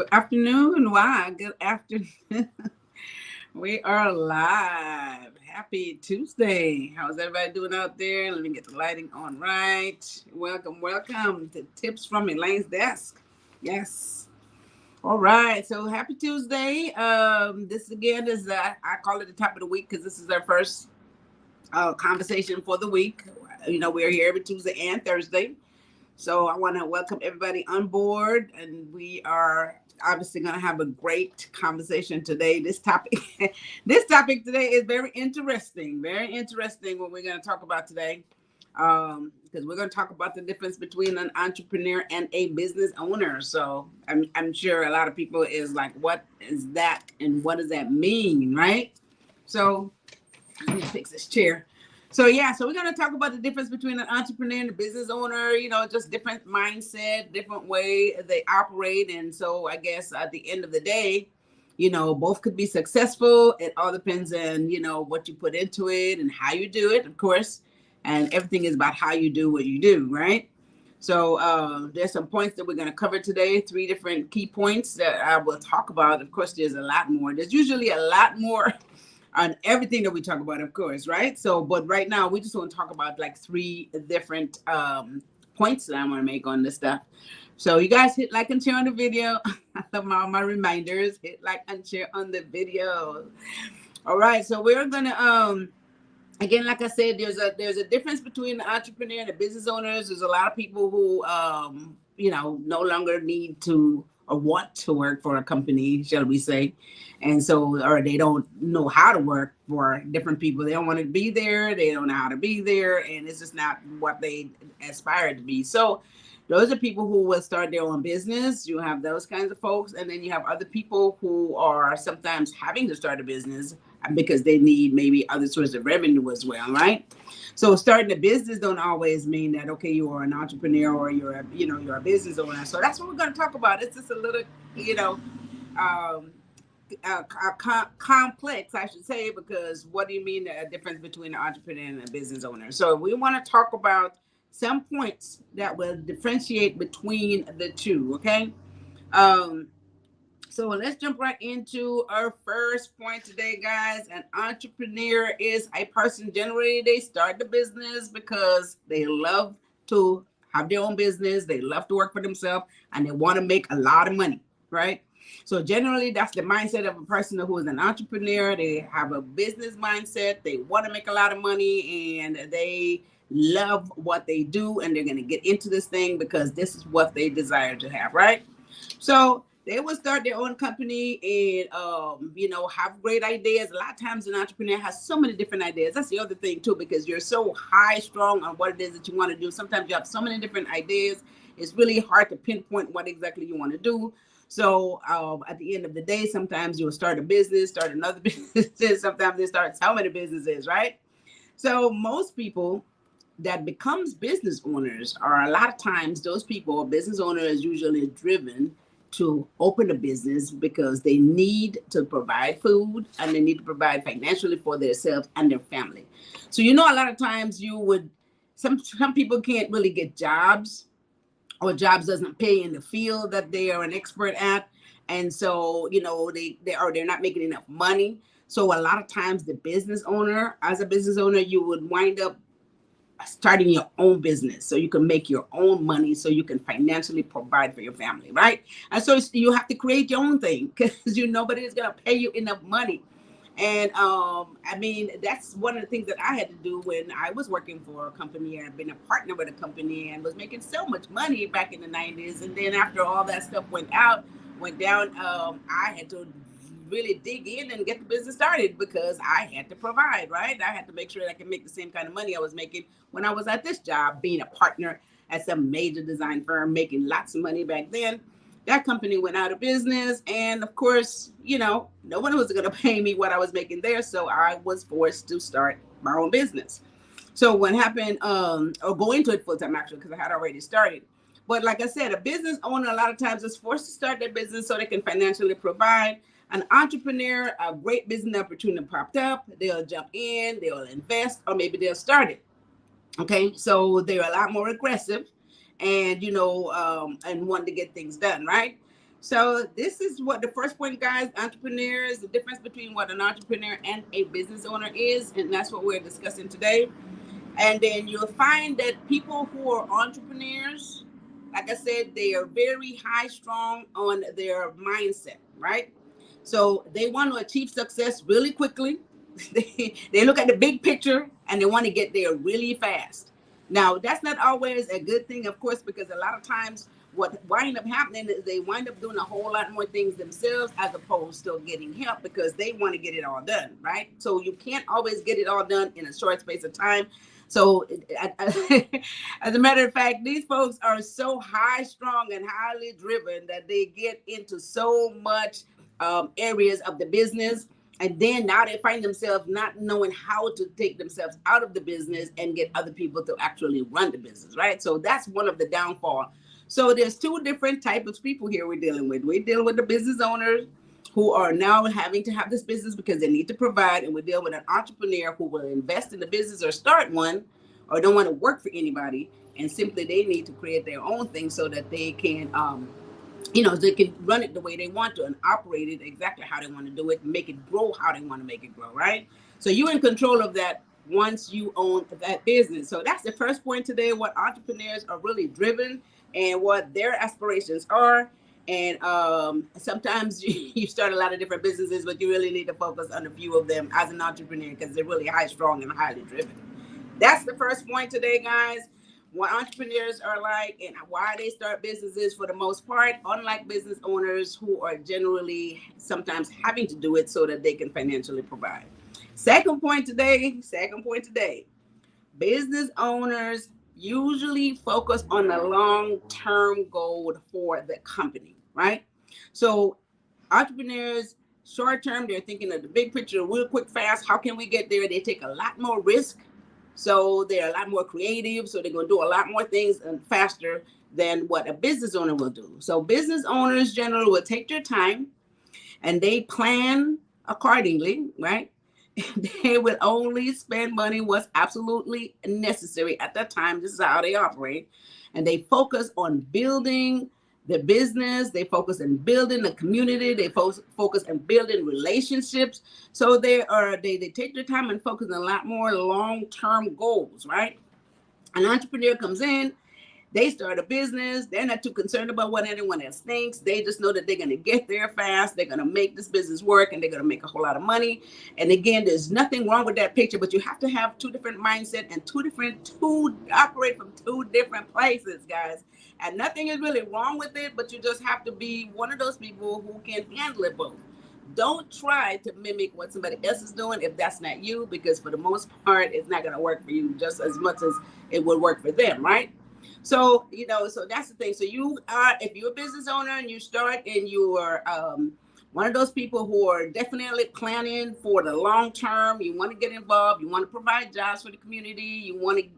Good afternoon. Why? Good afternoon. We are live. Happy Tuesday. How's everybody doing out there? Let me get the lighting on right. Welcome to Tips from Elaine's Desk. Yes. All right. So happy Tuesday. This again is I call it the top of the week because this is our first conversation for the week. We're here every Tuesday and Thursday. So I want to welcome everybody on board, and we are obviously going to have a great conversation today. This topic, this topic today is very interesting. Very interesting. What we're going to talk about today, because we're going to talk about the difference between an entrepreneur and a business owner. So I'm sure a lot of people is like, what is that, and what does that mean, right? So let me fix this chair. So we're gonna talk about the difference between an entrepreneur and a business owner. Just different mindset, different way they operate, and so I guess at the end of the day, both could be successful. It all depends on what you put into it and how you do it, of course, and everything is about how you do what you do, right? So there's some points that we're going to cover today, three different key points that I will talk about. Of course, there's a lot more. There's usually a lot more on everything that we talk about, of course, right? So, but right now we just want to talk about like three different points that I want to make on this stuff. So you guys hit like and share on the video. I love all my reminders. Hit like and share on the video. All right, so we're gonna again, like I said, there's a difference between the entrepreneur and the business owners. There's a lot of people who no longer need to or want to work for a company, shall we say, and so or they don't know how to work for different people. They don't want to be there. They don't know how to be there, and it's just not what they aspire to be. So those are people who will start their own business. You have those kinds of folks, and then you have other people who are sometimes having to start a business because they need maybe other sources of revenue as well, right? So starting a business don't always mean that okay, you are an entrepreneur or you're a business owner. So that's what we're going to talk about. It's just a little um, complex, I should say, because what do you mean the difference between an entrepreneur and a business owner? So we want to talk about some points that will differentiate between the two. Okay. Um, so let's jump right into our first point today, guys. An entrepreneur is a person generally they start the business because they love to have their own business, they love to work for themselves, and they want to make a lot of money, right? So generally that's the mindset of a person who is an entrepreneur. They have a business mindset, they want to make a lot of money, and they love what they do, and they're going to get into this thing because this is what they desire to have, right? So they will start their own company and have great ideas. A lot of times an entrepreneur has so many different ideas. That's the other thing too, because you're so high strong on what it is that you want to do. Sometimes you have so many different ideas. It's really hard to pinpoint what exactly you want to do. So at the end of the day, sometimes you'll start a business, start another business. Sometimes they start so many businesses, right? So most people that becomes business owners are a lot of times those people, business owner is usually driven to open a business because they need to provide food and they need to provide financially for themselves and their family. So a lot of times you would some people can't really get jobs or jobs doesn't pay in the field that they are an expert at, and so they're not making enough money. So a lot of times the business owner, as a business owner, you would wind up starting your own business so you can make your own money so you can financially provide for your family, right? And so you have to create your own thing because nobody is going to pay you enough money. And that's one of the things that I had to do when I was working for a company. I've been a partner with a company and was making so much money back in the 90s. And then after all that stuff went down, I had to really dig in and get the business started because I had to provide, right? I had to make sure that I could make the same kind of money I was making when I was at this job, being a partner at some major design firm, making lots of money back then. That company went out of business. And of course, no one was going to pay me what I was making there. So I was forced to start my own business. So what happened, or go into it full time actually, because I had already started. But like I said, a business owner a lot of times is forced to start their business so they can financially provide. An entrepreneur, a great business opportunity popped up, they'll jump in, they'll invest, or maybe they'll start it. Okay, so they're a lot more aggressive, and and want to get things done, right? So this is what the first point, guys. Entrepreneurs, the difference between what an entrepreneur and a business owner is, and that's what we're discussing today. And then you'll find that people who are entrepreneurs, like I said, they are very high strong on their mindset, right? So they want to achieve success really quickly. They look at the big picture and they want to get there really fast. Now, that's not always a good thing, of course, because a lot of times what wind up happening is they wind up doing a whole lot more things themselves as opposed to getting help because they want to get it all done, right? So you can't always get it all done in a short space of time. So, as a matter of fact, these folks are so high strung and highly driven that they get into so much areas of the business. And then now they find themselves not knowing how to take themselves out of the business and get other people to actually run the business, right? So that's one of the downfall. So there's two different types of people here we're dealing with. We're dealing with the business owners who are now having to have this business because they need to provide, and we're dealing with an entrepreneur who will invest in the business or start one or don't want to work for anybody, and simply they need to create their own thing so that they can they can run it the way they want to and operate it exactly how they want to do it, make it grow how they want to make it grow, right? So you're in control of that once you own that business. So that's the first point today, what entrepreneurs are really driven and what their aspirations are. And sometimes you start a lot of different businesses, but you really need to focus on a few of them as an entrepreneur because they're really high strong and highly driven. That's the first point today, guys. What entrepreneurs are like and why they start businesses for the most part, unlike business owners who are generally sometimes having to do it so that they can financially provide. Second point today, business owners usually focus on the long-term goal for the company, right? So entrepreneurs, short term, they're thinking of the big picture, real quick, fast. How can we get there? They take a lot more risk. So they're a lot more creative. So they're going to do a lot more things and faster than what a business owner will do. So business owners generally will take their time and they plan accordingly, right? They will only spend money what's absolutely necessary at that time. This is how they operate. And they focus on building the business. They focus on building the community. They focus on building relationships. So they take their time and focus on a lot more long-term goals, right? An entrepreneur comes in, they start a business. They're not too concerned about what anyone else thinks. They just know that they're going to get there fast. They're going to make this business work and they're going to make a whole lot of money. And again, there's nothing wrong with that picture, but you have to have two different mindset and operate from two different places, guys. And nothing is really wrong with it, but you just have to be one of those people who can handle it both. Don't try to mimic what somebody else is doing if that's not you, because for the most part, it's not going to work for you just as much as it would work for them, right? So, so that's the thing. So if you're a business owner and you start and you are one of those people who are definitely planning for the long term, you want to get involved, you want to provide jobs for the community, you want to,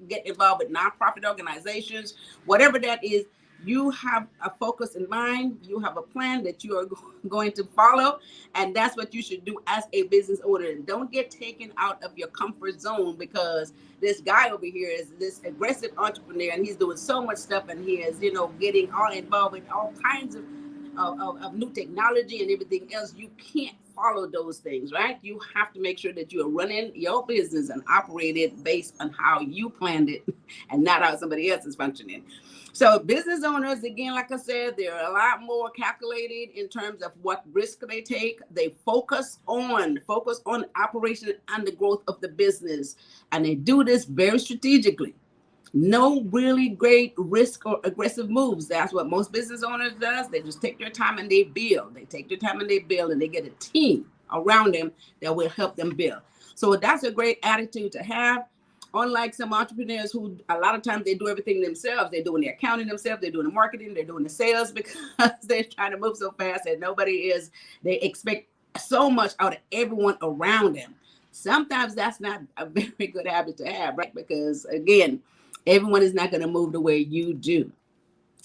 get involved with nonprofit organizations, whatever that is, you have a focus in mind, you have a plan that you are going to follow, and that's what you should do as a business owner. And don't get taken out of your comfort zone because this guy over here is this aggressive entrepreneur and he's doing so much stuff and he is, getting all involved with all kinds of new technology and everything else. You can't follow those things, right? You have to make sure that you are running your business and operate it based on how you planned it and not how somebody else is functioning. So business owners, again, like I said, they're a lot more calculated in terms of what risk they take. They focus on operation and the growth of the business. And they do this very strategically. No really great risk or aggressive moves. That's what most business owners does. They just take their time and they build. They take their time and they build, and they get a team around them that will help them build. So that's a great attitude to have. Unlike some entrepreneurs who a lot of times they do everything themselves. They're doing the accounting themselves. They're doing the marketing. They're doing the sales because they're trying to move so fast and they expect so much out of everyone around them. Sometimes that's not a very good habit to have, right? Because again, everyone is not going to move the way you do.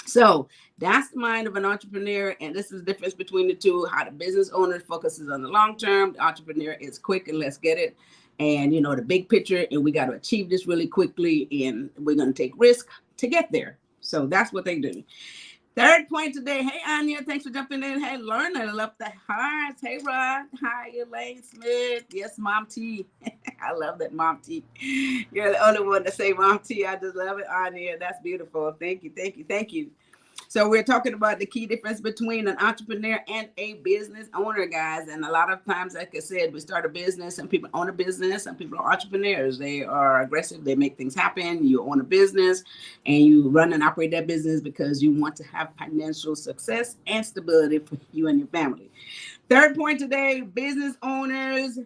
So that's the mind of an entrepreneur. And this is the difference between the two, how the business owner focuses on the long term. The entrepreneur is quick and let's get it. And, the big picture, and we got to achieve this really quickly. And we're going to take risk to get there. So that's what they do. Third point today. Hey, Anya, thanks for jumping in. Hey, Lerner, love the hearts. Hey, Rod. Hi, Elaine Smith. Yes, Mom T. I love that, Mom T. You're the only one to say Mom T. I just love it, Anya. That's beautiful. Thank you, thank you, thank you. So we're talking about the key difference between an entrepreneur and a business owner, guys. And a lot of times, like I said, we start a business. Some people own a business. Some people are entrepreneurs. They are aggressive. They make things happen. You own a business and you run and operate that business because you want to have financial success and stability for you and your family. Third point today, business owners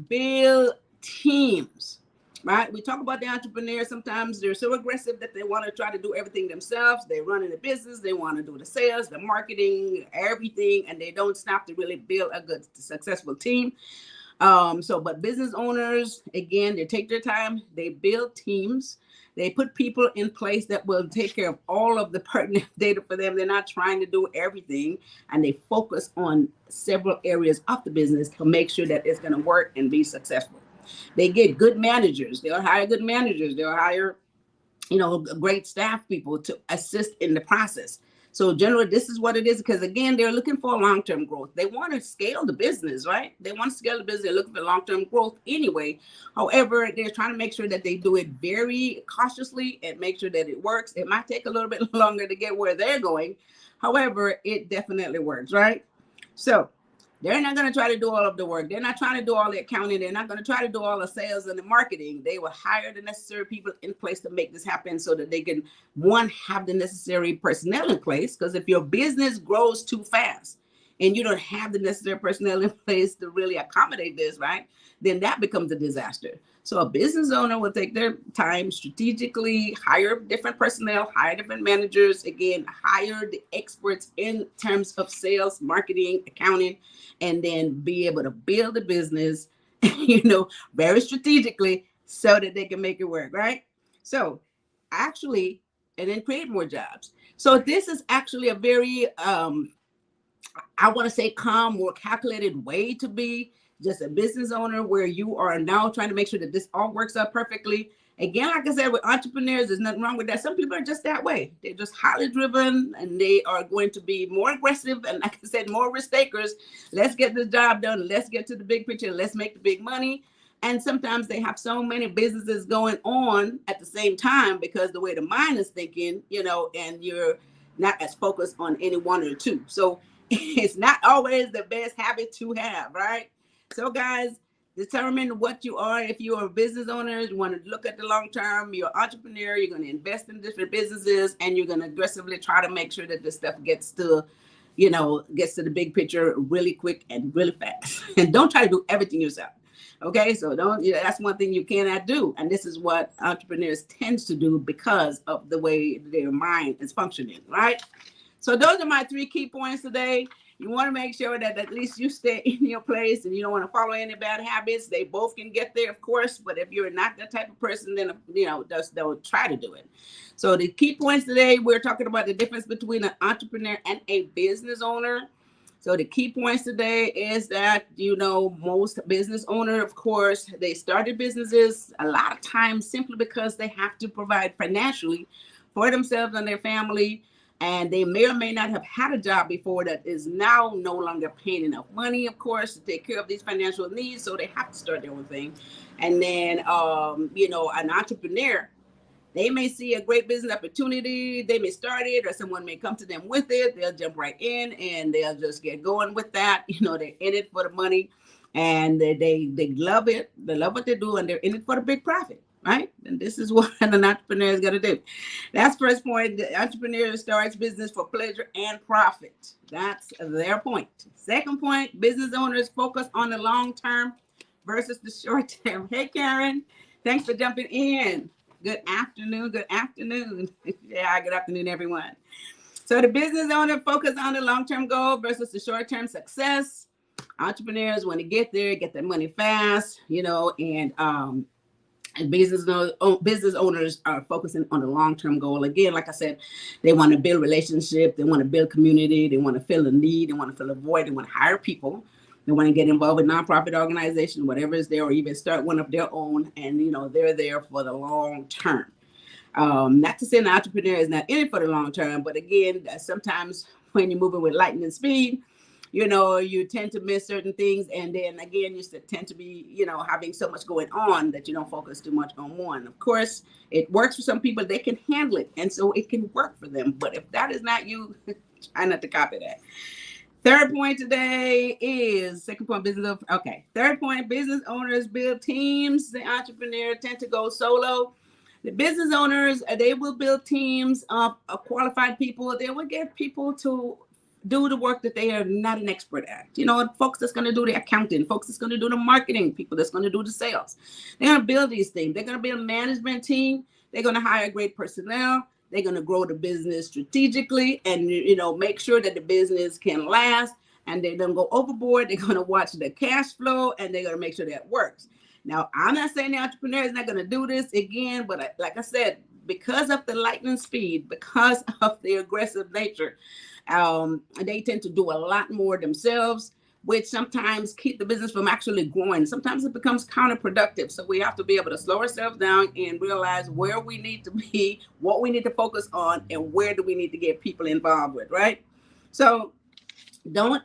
build teams, right? We talk about the entrepreneurs. Sometimes they're so aggressive that they want to try to do everything themselves. They run in the business. They want to do the sales, the marketing, everything, and they don't stop to really build a good, successful team. But business owners, again, they take their time. They build teams. They put people in place that will take care of all of the pertinent data for them. They're not trying to do everything, and they focus on several areas of the business to make sure that it's going to work and be successful. They get good managers. They'll hire good managers. They'll hire, great staff people to assist in the process. So generally, this is what it is, because again, they're looking for long-term growth. They want to scale the business, right? They want to scale the business. They're looking for long-term growth anyway. However, they're trying to make sure that they do it very cautiously and make sure that it works. It might take a little bit longer to get where they're going. However, it definitely works, right? So they're not going to try to do all of the work. They're not trying to do all the accounting. They're not going to try to do all the sales and the marketing. They will hire the necessary people in place to make this happen so that they can, one, have the necessary personnel in place. Because if your business grows too fast and you don't have the necessary personnel in place to really accommodate this, right, then that becomes a disaster. So a business owner will take their time strategically, hire different personnel, hire different managers, again, hire the experts in terms of sales, marketing, accounting, and then be able to build a business, very strategically so that they can make it work, right? So actually, and then create more jobs. So this is actually a very, I want to say, calm, more calculated way to be just a business owner, where you are now trying to make sure that this all works out perfectly. Again, like I said, with entrepreneurs, there's nothing wrong with that. Some people are just that way. They're just highly driven and they are going to be more aggressive. And like I said, more risk takers. Let's get this job done. Let's get to the big picture. Let's make the big money. And sometimes they have so many businesses going on at the same time because the way the mind is thinking, and you're not as focused on any one or two. So it's not always the best habit to have, right? So guys, determine what you are. If you are a business owner, you want to look at the long term. You're an entrepreneur. You're going to invest in different businesses, and you're going to aggressively try to make sure that this stuff gets to the big picture really quick and really fast. And don't try to do everything yourself. Okay, so that's one thing you cannot do. And this is what entrepreneurs tend to do because of the way their mind is functioning, right? So those are my 3 key points today. You want to make sure that at least you stay in your place and you don't want to follow any bad habits. They both can get there, of course, but if you're not that type of person, then, just don't try to do it. So the key points today, we're talking about the difference between an entrepreneur and a business owner. So the key points today is that, most business owners, of course, they started businesses a lot of times simply because they have to provide financially for themselves and their family. And they may or may not have had a job before that is now no longer paying enough money, of course, to take care of these financial needs. So they have to start their own thing. And then, an entrepreneur, they may see a great business opportunity. They may start it, or someone may come to them with it. They'll jump right in and they'll just get going with that. They're in it for the money, and they love it. They love what they do, and they're in it for the big profit. Right? And this is what an entrepreneur is going to do. That's first point. The entrepreneur starts business for pleasure and profit. That's their point. Second point, business owners focus on the long term versus the short term. Hey, Karen, thanks for jumping in. Good afternoon. Good afternoon. Yeah, good afternoon, everyone. So the business owner focus on the long-term goal versus the short-term success. Entrepreneurs want to get there, get their money fast, and business owners are focusing on the long-term goal. Again, like I said, they want to build relationship. They want to build community. They want to fill a need. They want to fill a void. They want to hire people. They want to get involved with nonprofit organizations, whatever is there, or even start one of their own. And, they're there for the long term. Not to say an entrepreneur is not in it for the long term, but again, sometimes when you're moving with lightning speed, you tend to miss certain things. And then again, you tend to be, having so much going on that you don't focus too much on one. Of course, it works for some people. They can handle it. And so it can work for them. But if that is not you, try not to copy that. Third point today is second point, business. Okay. Third point, business owners build teams. The entrepreneur tend to go solo. The business owners, they will build teams of qualified people. They will get people to do the work that they are not an expert at. Folks that's going to do the accounting, folks that's going to do the marketing, people that's going to do the sales. They're going to build these things. They're going to build a management team. They're going to hire great personnel. They're going to grow the business strategically and, make sure that the business can last, and they don't go overboard. They're going to watch the cash flow, and they're going to make sure that works. Now, I'm not saying the entrepreneur is not going to do this again, but like I said, because of the lightning speed, because of the aggressive nature, they tend to do a lot more themselves, which sometimes keep the business from actually growing. Sometimes it becomes counterproductive. So we have to be able to slow ourselves down and realize where we need to be, what we need to focus on, and where do we need to get people involved with, right? So don't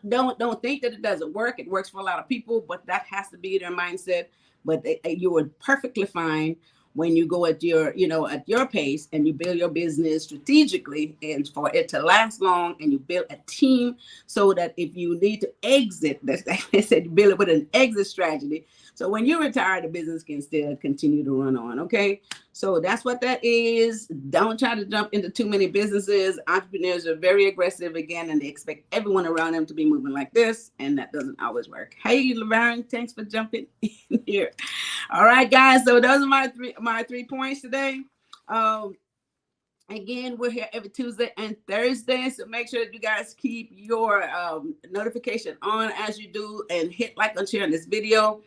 think that it doesn't work. It works for a lot of people, but that has to be their mindset. But you are perfectly fine when you go at your pace and you build your business strategically and for it to last long, and you build a team so that if you need to exit, they said you build it with an exit strategy. So when you retire, the business can still continue to run on. Okay. So that's what that is. Don't try to jump into too many businesses. Entrepreneurs are very aggressive again, and they expect everyone around them to be moving like this. And that doesn't always work. Hey, Laverne, thanks for jumping in here. All right, guys. So those are my three points today. Again, we're here every Tuesday and Thursday, so make sure that you guys keep your notification on as you do, and hit like and share on this video.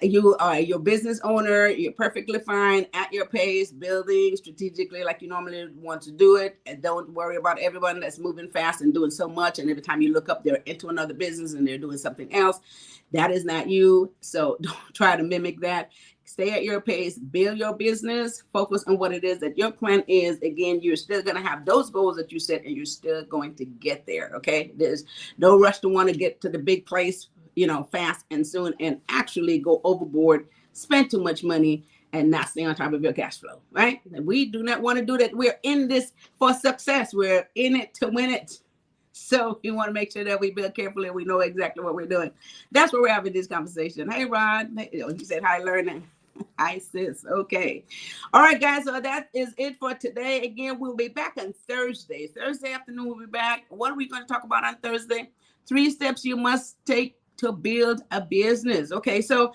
You are your business owner. You're perfectly fine at your pace, building strategically like you normally want to do it. And don't worry about everyone that's moving fast and doing so much. And every time you look up, they're into another business and they're doing something else. That is not you. So don't try to mimic that. Stay at your pace, build your business, focus on what it is that your plan is. Again, you're still going to have those goals that you set, and you're still going to get there. Okay. There's no rush to want to get to the big place, fast and soon, and actually go overboard, spend too much money, and not stay on top of your cash flow, right? We do not want to do that. We're in this for success. We're in it to win it. So we want to make sure that we build carefully and we know exactly what we're doing. That's where we're having this conversation. Hey, Rod. He said, hi, learning. Hi, sis. Okay. All right, guys. So that is it for today. Again, we'll be back on Thursday. Thursday afternoon, we'll be back. What are we going to talk about on Thursday? 3 steps you must take to build a business. Okay, so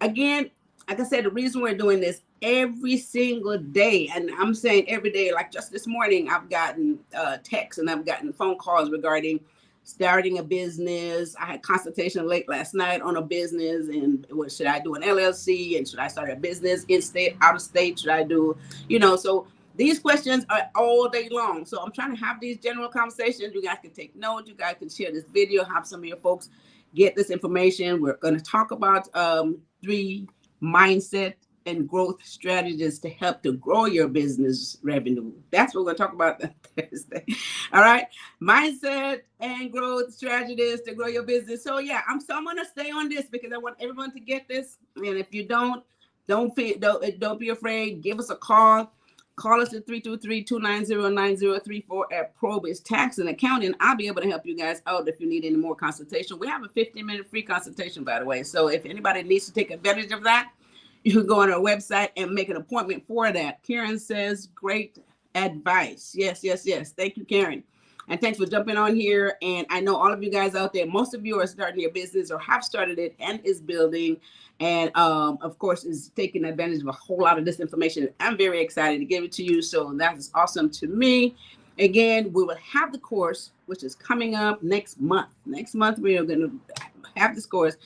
again, like I said, the reason we're doing this every single day, and I'm saying every day, like just this morning, I've gotten texts and I've gotten phone calls regarding starting a business. I had consultation late last night on a business, and should I do an LLC, and should I start a business in state, out of state? Should I do, so these questions are all day long. So I'm trying to have these general conversations. You guys can take notes. You guys can share this video, have some of your folks get this information. We're going to talk about 3 mindset and growth strategies to help to grow your business revenue. That's what we're going to talk about on Thursday. All right. Mindset and growth strategies to grow your business. So yeah, I'm going to stay on this because I want everyone to get this. And if you don't be afraid. Give us a call. Call us at 323-290-9034 at Probus Tax and Accounting. I'll be able to help you guys out if you need any more consultation. We have a 15-minute free consultation, by the way. So if anybody needs to take advantage of that, you can go on our website and make an appointment for that. Karen says, great advice. Yes. Thank you, Karen. And thanks for jumping on here. And I know all of you guys out there, most of you are starting your business or have started it and is building. And of course, is taking advantage of a whole lot of this information. I'm very excited to give it to you. So that is awesome to me. Again, we will have the course, which is coming up next month. Next month, we are going to have this course.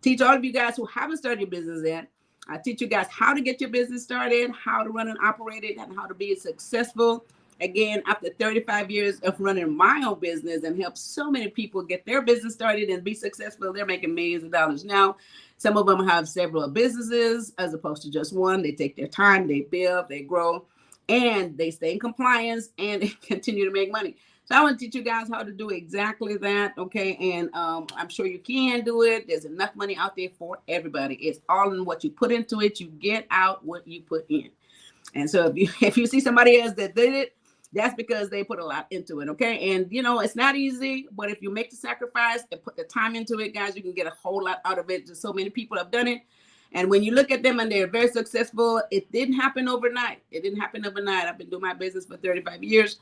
Teach all of you guys who haven't started your business yet. I teach you guys how to get your business started, how to run and operate it, and how to be successful. Again, after 35 years of running my own business and help so many people get their business started and be successful, they're making millions of dollars now. Some of them have several businesses as opposed to just one. They take their time, they build, they grow. and they stay in compliance and they continue to make money. So I want to teach you guys how to do exactly that, okay? And I'm sure you can do it. There's enough money out there for everybody. It's all in what you put into it. You get out what you put in. And so if you see somebody else that did it, that's because they put a lot into it, okay? And you know, it's not easy, but if you make the sacrifice and put the time into it, guys, you can get a whole lot out of it. Just so many people have done it. And when you look at them and they're very successful, it didn't happen overnight. It didn't happen overnight. I've been doing my business for 35 years.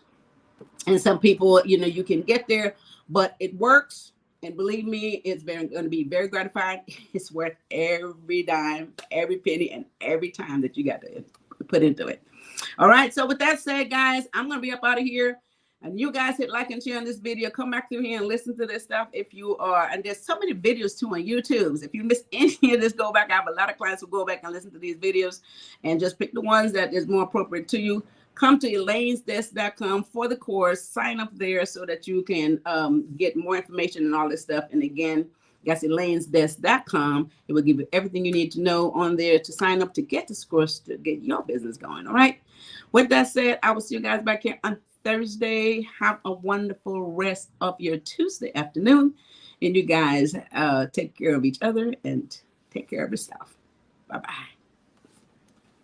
And some people, you know, you can get there, but it works. And believe me, it's going to be very gratifying. It's worth every dime, every penny, and every time that you got to put into it. All right. So with that said, guys, I'm going to be up out of here. And you guys hit like and share on this video. Come back through here and listen to this stuff if you are. And there's so many videos too on YouTube. So if you miss any of this, go back. I have a lot of clients who go back and listen to these videos and just pick the ones that is more appropriate to you. Come to Elaine'sDesk.com for the course. Sign up there so that you can get more information and all this stuff. And again, that's Elaine'sDesk.com. It will give you everything you need to know on there to sign up to get this course to get your business going. All right. With that said, I will see you guys back here on Thursday. Have a wonderful rest of your Tuesday afternoon. And you guys take care of each other and take care of yourself. Bye-bye.